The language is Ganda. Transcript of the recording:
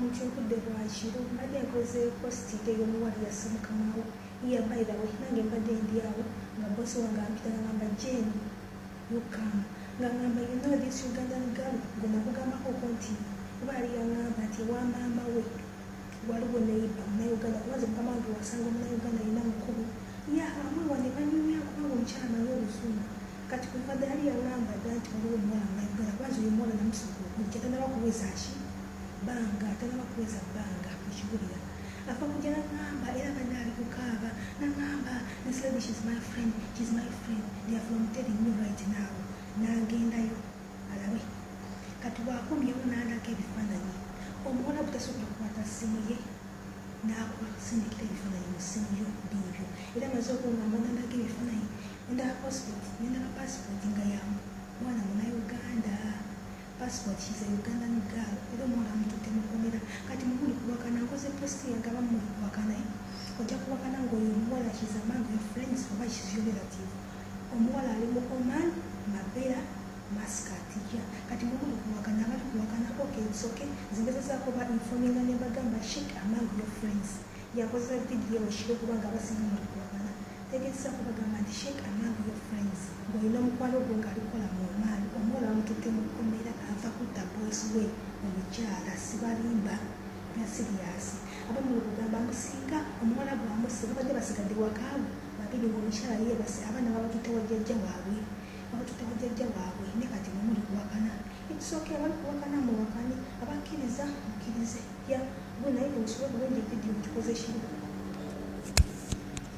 omuntu obudde bwakiro mbadde nkoze positi ey'omuwala yassa mukamawo iya by the way nange mbadde ndi awo nga bosi wange ampita ngamba Jane yukama nga ngamba you know this Ugandan girl gwe nakugambako nti kuba ali yaŋŋamba nti ewa maama we waliwo neiba munauganda kubaza mukama wange wasanga omunauganda alina mukulu amwewa ne banyumya kubanga omukyala naye oluzungu kati kuva ddaali yaŋŋamba dda nti waliwo omuwala munauganda kubaza oyo omuwala namusobola okujja tanaba kuweza ki banga tanaba kuweza bbanga mukiwulira afa kujja naŋŋamba era badde ali kukaaba naŋŋamba this lady she's my friend therefore I'm telling you right now n'agendayo alabe kati bwakumyewo n'alaka ebifaananyi omuwala butasobola kukwata ssimu ye n'akusindikira ebifaananyi mu ssimu yo biibyo era maze okungamba nalaga ebifaananyi nendaba passport nga ya mwana munauganda passport she's a Ugandan girl era omuwala amututte mukomera kati mumuli kuwakana nkoze posti yange aba mumuli kuwakana ojja kuwakana ngaoyo omuwala she's among your friends oba she's your relative omuwala ali mu Oman Mabera Muscat kati mumuli kuwakana abali kuwakana okay it's okay zingezezaako ba informinga ne bagamba shake among your friends yakoze video shiro kubanga abasinga muli kuwakana tegezaako bagamba nti shake among your friends ng'olina omukwano gwo ng'alikola mu maali omuwala bamututte mu kkomera ava kutta boys we omukyala sibalimba bya siriyasi abamu okugamba musinga omuwala bwamusiga badde basigadde wakaabu babiri ng'omukyala yeebase abaana babatutte wa jjajja waabwe ne kati mumuli kuwakana ekisooka abali kuwakana muwakane abakkiriza mukkirize ya gwe naye obusobola bulungi vidiyo tukoze kibuga